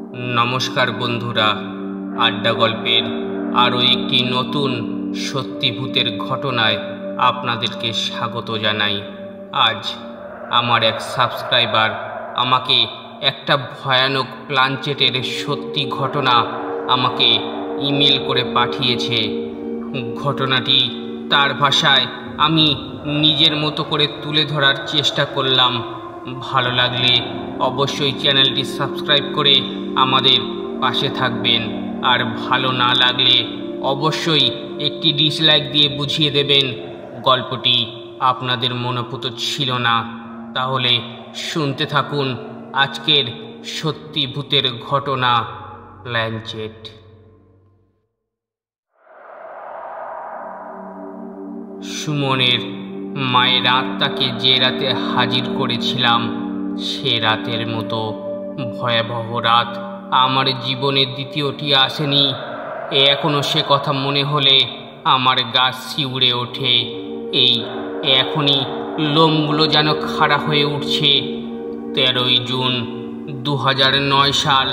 নমস্কার বন্ধুরা, আড্ডা গল্পের আরও একটি নতুন সত্যি ভূতের ঘটনায় আপনাদেরকে স্বাগত জানাই। আজ আমার এক সাবস্ক্রাইবার আমাকে একটা ভয়ানক প্লানচেটের সত্যি ঘটনা আমাকে ইমেল করে পাঠিয়েছে। ঘটনাটি তার ভাষায় আমি নিজের মতো করে তুলে ধরার চেষ্টা করলাম। ভালো লাগলে অবশ্যই চ্যানেলটি সাবস্ক্রাইব করে আমাদের পাশে থাকবেন, আর ভালো না লাগলে অবশ্যই একটি ডিসলাইক দিয়ে বুঝিয়ে দেবেন গল্পটি আপনাদের মনোপুত ছিল না। তাহলে শুনতে থাকুন আজকের সত্যি ভূতের ঘটনা, প্লানচেট। সুমনের মায়ের আত্মাকে যে রাতে হাজির করেছিলাম, সে রাতের মতো ভয়াবহ রাত আমার জীবনের দ্বিতীয়টি আসেনি। এখনও সে কথা মনে হলে আমার গা শিউরে ওঠে। এখনই লোমগুলো যেন খাড়া হয়ে উঠছে। 13ই জুন 2009 সাল,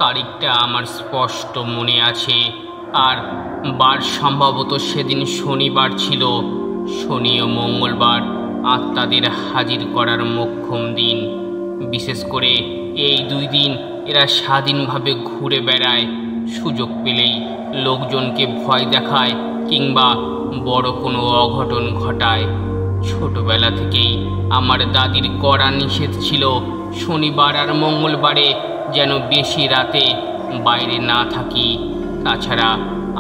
তারিখটা আমার স্পষ্ট মনে আছে। আর বার সম্ভবত সেদিন শনিবার ছিল। শনি ও মঙ্গলবার আত্মাদের হাজির করার মোক্ষম দিন। বিশেষ করে এই দুই দিন এরা স্বাধীনভাবে ঘুরে বেড়ায়, সুযোগ পেলেই লোকজনকে ভয় দেখায় কিংবা বড় কোনো অঘটন ঘটায়। ছোটবেলা থেকেই আমার দাদির কড়া নিষেধ ছিল শনিবার আর মঙ্গলবারে যেন বেশি রাতে বাইরে না থাকি। তাছাড়া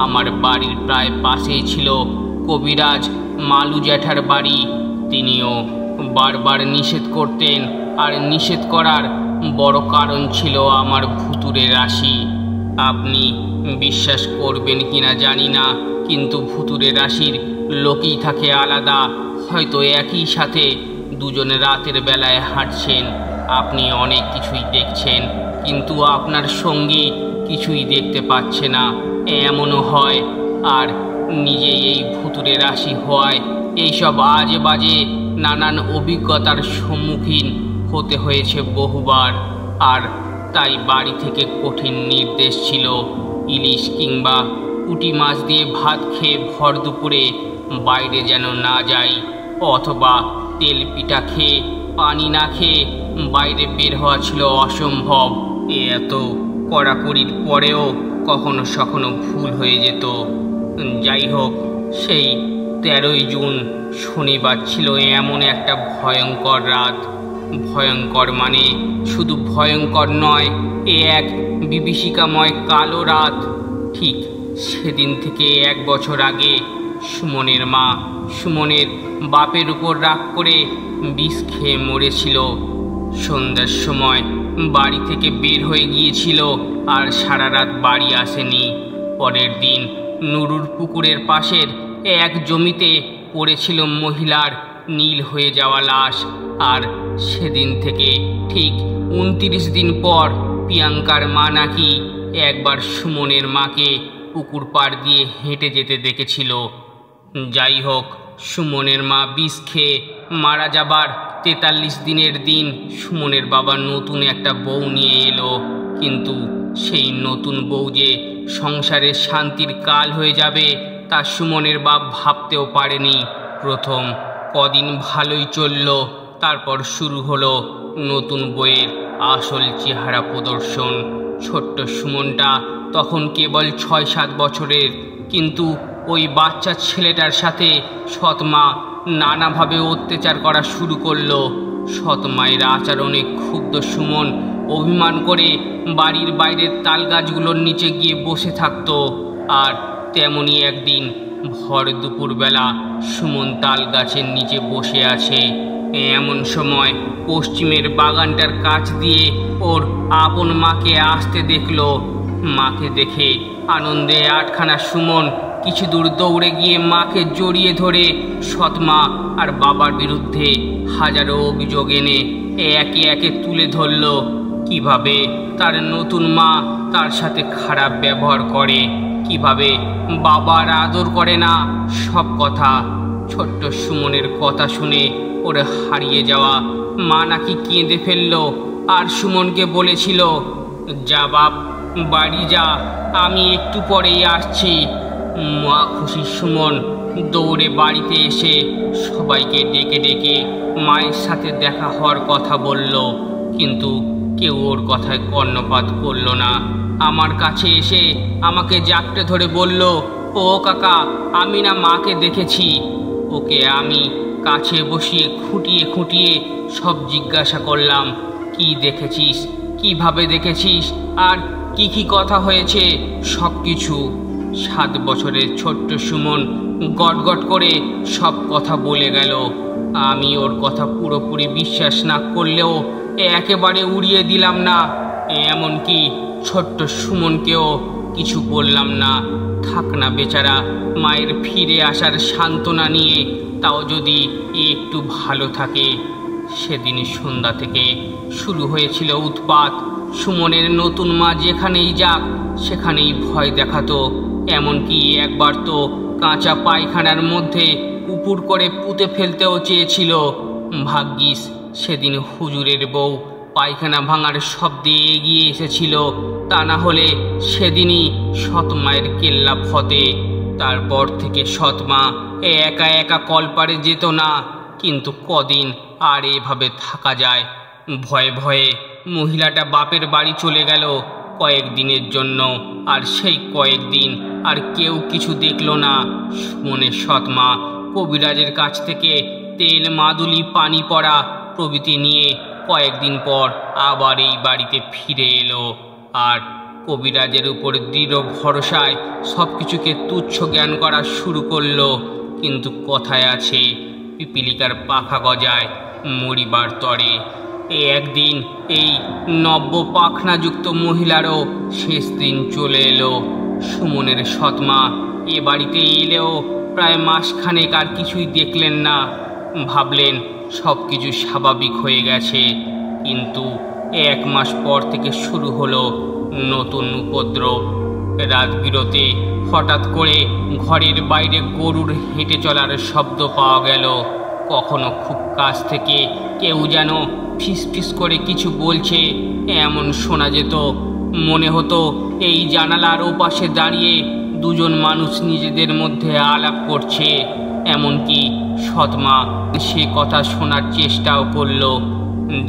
আমার বাড়ির প্রায় পাশেই ছিল কবিরাজ মালু জ্যাঠার বাড়ি। তিনিও বারবার নিষেধ করতেন, আর নিষেধ করার বড় কারণ ছিল আমার ভুতুড়ে রাশি। আপনি বিশ্বাস করবেন কিনা জানি না, কিন্তু ভুতুড়ে রাশির লোকই থাকে আলাদা। হয়তো একই সাথে দুজনে রাতের বেলায় হাঁটছেন, আপনি অনেক কিছুই দেখছেন, কিন্তু আপনার সঙ্গী কিছুই দেখতে পাচ্ছে না, এমনও হয়। আর নিজেই এই ভুতুড়ে রাশি হওয়ায় এইসব আজে বাজে নানান অভিজ্ঞতার সম্মুখীন হতে হয়েছে বহুবার। আর তাই বাড়ি থেকে কঠিন নির্দেশ ছিল, ইলিশ কিংবা পুঁটি মাছ দিয়ে ভাত খেয়ে ভর দুপুরে বাইরে যেন না যাই, অথবা তেল পিঠা খেয়ে পানি না খেয়ে বাইরে বের হওয়া ছিল অসম্ভব। এত কড়াকড়ির পরেও কখনো সখনো ভুল হয়ে যেত। যাই হোক, সেই 13ই জুন শনিবার ছিল এমন একটা ভয়ঙ্কর রাত। ভয়ঙ্কর মানে শুধু ভয়ঙ্কর নয়, এক বিভীষিকাময় কালো রাত। ঠিক সেদিন থেকে 1 বছর আগে সুমনের মা সুমনের বাপের উপর রাগ করে বিষ খেয়ে মরেছিল। সন্ধ্যার সময় বাড়ি থেকে বের হয়ে গিয়েছিল, আর সারা রাত বাড়ি আসেনি। পরের দিন নুরুর পুকুরের পাশের এক জমিতে পড়েছিল মহিলার নীল হয়ে যাওয়া লাশ। আর সেদিন থেকে ঠিক 29 দিন পর প্রিয়াঙ্কার মা নাকি একবার সুমনের মাকে পুকুর পাড় দিয়ে হেঁটে যেতে দেখেছিল। যাই হোক, সুমনের মা বিষ খেয়ে মারা যাবার 43 দিনের দিন সুমনের বাবা নতুন একটা বউ নিয়ে এলো। কিন্তু সেই নতুন বউ যে সংসারের শান্তির কাল হয়ে যাবে তা সুমনের বাপ ভাবতেও পারেনি। প্রথম কদিন ভালোই চলল, তারপর শুরু হলো নতুন বইয়ের আসল চেহারা প্রদর্শন। ছোট্ট সুমনটা তখন কেবল 6-7 বছরের, কিন্তু ওই বাচ্চা ছেলেটার সাথে সৎমা নানাভাবে অত্যাচার করা শুরু করলো। সৎমায়ের আচরণে ক্ষুব্ধ সুমন অভিমান করে বাড়ির বাইরের তাল গাছগুলোর নিচে গিয়ে বসে থাকতো। আর তেমনই একদিন ভর দুপুরবেলা সুমন তাল গাছের নিচে বসে আছে। এমন সময় পশ্চিমের বাগানটার কাছ দিয়ে ওর আপন মাকে আসতে দেখলো। মাকে দেখে আনন্দে আটখানা সুমন কিছু দূর দৌড়ে গিয়ে মাকে জড়িয়ে ধরে সৎমা আর বাবার বিরুদ্ধে হাজারো অভিযোগ এনে একে একে তুলে ধরল। কিভাবে তার নতুন মা তার সাথে খারাপ ব্যবহার করে, কিভাবে বাবার আদর করে না, সব কথা। ছোট্ট সুমনের কথা শুনে ওর হারিয়ে যাওয়া মা নাকি কেঁদে ফেলল, আর সুমনকে বলেছিল, যা বাপ, বাড়ি যা, আমি একটু পরেই আসছি। মা খুশি সুমন দৌড়ে বাড়িতে এসে সবাইকে ডেকে ডেকে মায়ের সাথে দেখা হওয়ার কথা বলল, কিন্তু কেউ ওর কথায় কর্ণপাত করল না। আমার কাছে এসে আমাকে জাপটে ধরে বলল, ও কাকা, আমি না মাকে দেখেছি। ওকে আমি কাছে বসিয়ে খুঁটিয়ে খুঁটিয়ে সব জিজ্ঞাসা করলাম, কি দেখেছিস, কিভাবে দেখেছিস, আর কি কি কথা হয়েছে, সব কিছু। 7 বছরের ছোট্ট সুমন গটগট করে সব কথা বলে গেল। আমি ওর কথা পুরোপুরি বিশ্বাস না করলেও একেবারে উড়িয়ে দিলাম না। এমনকি ছোট্ট সুমনকেও কিছু বললাম না। থাক না বেচারা, মায়ের ফিরে আসার সান্ত্বনা নিয়ে তাও যদি একটু ভালো থাকে। সেদিন সন্ধ্যা থেকে শুরু হয়েছিল উৎপাত। সুমনের নতুন মা যেখানেই যাক সেখানেই ভয় দেখাতো। এমনকি একবার তো কাঁচা পায়খানার মধ্যে উপুর করে পুঁতে ফেলতেও চেয়েছিল। ভাগ্যিস সেদিন হুজুরের বউ পায়খানা ভাঙার শব্দে এগিয়ে এসেছিল, তা না হলে সেদিনই সৎমায়ের কেল্লা ফতে। তারপর থেকে সৎমা একা একা কলপারে যেত না। কিন্তু কদিন আর এভাবে থাকা যায়? ভয়ে ভয়ে মহিলাটা বাপের বাড়ি চলে গেল কয়েকদিনের জন্য। আর সেই কয়েকদিন আর কেউ কিছু দেখল না। সুমনের সৎমা কবিরাজের কাছ থেকে তেল, মাদুলি, পানি পড়া প্রভৃতি নিয়ে কয়েকদিন পর আবার এই বাড়িতে ফিরে এলো। আর কবিরাজের উপর দৃঢ় ভরসায় সব কিছুকে তুচ্ছ জ্ঞান করা শুরু করলো। কিন্তু কথায় আছে, পিপিলিকার পাখা গজায় মরিবার তরে। একদিন এই নব্য পাখনাযুক্ত মহিলারও শেষ দিন চলে এলো। সুমনের সৎমা এ বাড়িতে এলেও প্রায় মাসখানেক আর কিছুই দেখলেন না। ভাবলেন সব কিছু স্বাভাবিক হয়ে গেছে। কিন্তু 1 মাস পর থেকে শুরু হলো নতুন উপদ্রব। রাত বিরতে হঠাৎ করে ঘরের বাইরে গরুর হেঁটে চলার শব্দ পাওয়া গেল। কখনো খুব কাছ থেকে কেউ যেন ফিসফিস করে কিছু বলছে এমন শোনা যেত। মনে হতো এই জানালার ওপাশে দাঁড়িয়ে দুজন মানুষ নিজেদের মধ্যে আলাপ করছে। এমনকি সৎমা সে কথা শোনার চেষ্টাও করলো।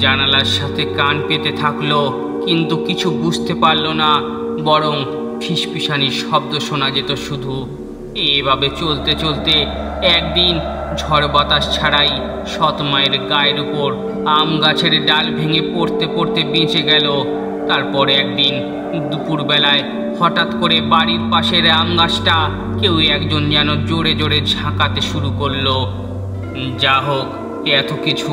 জানালার সাথে কান পেতে থাকলো, কিন্তু কিছু বুঝতে পারল না, বরং ফিসফিসানির শব্দ শোনা যেত শুধু। এভাবে চলতে চলতে একদিন ঝড় বাতাস ছাড়াই সৎমায়ের গায়ের উপর আম গাছের ডাল ভেঙে পড়তে পড়তে বেঁচে গেল। তারপর একদিন দুপুরবেলায় হঠাৎ করে বাড়ির পাশের আম গাছটা কেউ একজন যেন জোরে জোরে ঝাঁকাতে শুরু করলো। যা হোক, এত কিছু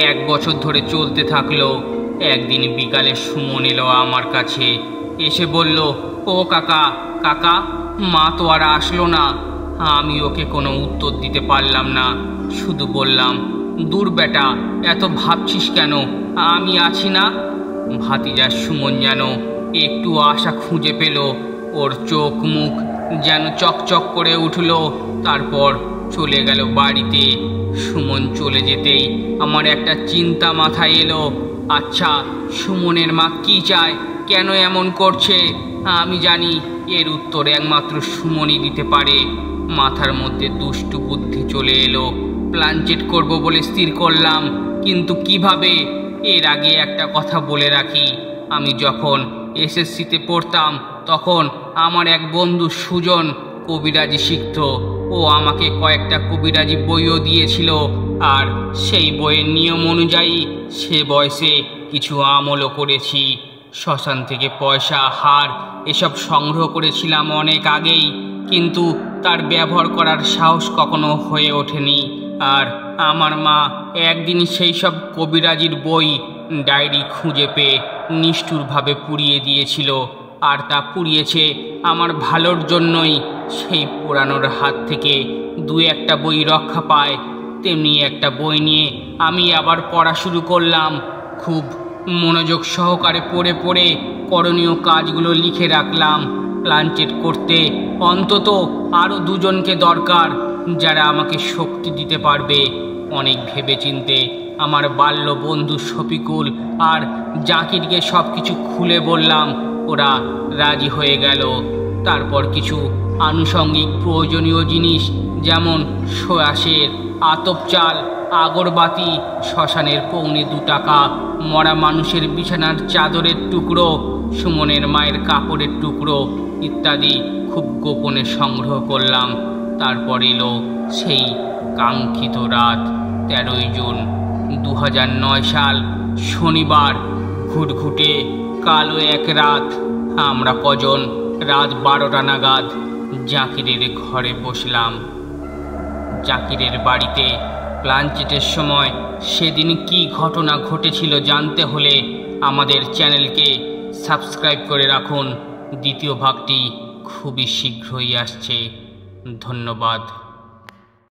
1 বছর ধরে চলতে থাকলো। একদিন বিকালে সুমন এলো আমার কাছে, এসে বলল, ও কাকা, কাকা, মা তো আর আসলো না। আমি ওকে কোনো উত্তর দিতে পারলাম না, শুধু বললাম, দূর বেটা, এত ভাবছিস কেন, আমি আছি না। ভাতিজা সুমন যেন একটু আশা খুঁজে পেল। ওর চোখ মুখ যেন চকচক করে উঠল। তারপর চলে গেল বাড়িতে। সুমন চলে যেতেই আমার একটা চিন্তা মাথায় এলো। আচ্ছা, সুমনের মা কি চায়, কেন এমন করছে? আমি জানি এর উত্তর একমাত্র সুমনই দিতে পারে। মাথার মধ্যে দুষ্টু বুদ্ধি চলে এলো। প্ল্যানচেট করব বলে স্থির করলাম, কিন্তু কিভাবে? এর আগে একটা কথা বলে রাখি, আমি যখন এসএসসিতে পড়তাম তখন আমার এক বন্ধু সুজন কবিরাজি শিখত। ও আমাকে কয়েকটা কবিরাজি বইও দিয়েছিল। আর সেই বইয়ের নিয়ম অনুযায়ী সে বয়সে কিছু আমলও করেছি। শ্মশান থেকে পয়সা, হার এসব সংগ্রহ করেছিলাম অনেক আগেই, কিন্তু তার ব্যবহার করার সাহস কখনো হয়ে ওঠেনি। আর আমার মা একদিন সেই সব কবিরাজির বই, ডায়েরি খুঁজে পেয়ে নিষ্ঠুরভাবে পুড়িয়ে দিয়েছিল। আর তা পুড়িয়েছে আমার ভালোর জন্যই। সেই পোড়ানোর হাত থেকে 2-1টা বই রক্ষা পায়। তেমনি একটা বই নিয়ে আমি আবার পড়া শুরু করলাম। খুব মনোযোগ সহকারে পড়ে পড়ে করণীয় কাজগুলো লিখে রাখলাম। প্ল্যানচেট করতে অন্তত আরও 2 জনকে দরকার, যারা আমাকে শক্তি দিতে পারবে। অনেক ভেবেচিন্তে আমার বাল্য বন্ধু শফিকুল আর জাকিরকে সব কিছু খুলে বললাম। ওরা রাজি হয়ে গেল। তারপর কিছু আনুষঙ্গিক প্রয়োজনীয় জিনিস যেমন সয়াসের, আতপ চাল, আগরবাতি, শ্মশানের 2.25 টাকা, মরা মানুষের বিছানার চাদরের টুকরো, সুমনের মায়ের কাপড়ের টুকরো ইত্যাদি খুব গোপনে সংগ্রহ করলাম। তারপর এলো সেই কাঙ্ক্ষিত রাত, 13ই জুন 2009 সাল, শনিবার, ঘুটঘুটে কালো এক রাত। আমরা কজন রাত 12টা নাগাদ জাকিরের ঘরে বসলাম। জাকিরের বাড়িতে লাঞ্চের সময় সেদিন কি ঘটনা ঘটেছিল জানতে হলে আমাদের চ্যানেলকে সাবস্ক্রাইব করে রাখুন। দ্বিতীয় ভাগটি খুবই শীঘ্রই আসছে। ধন্যবাদ।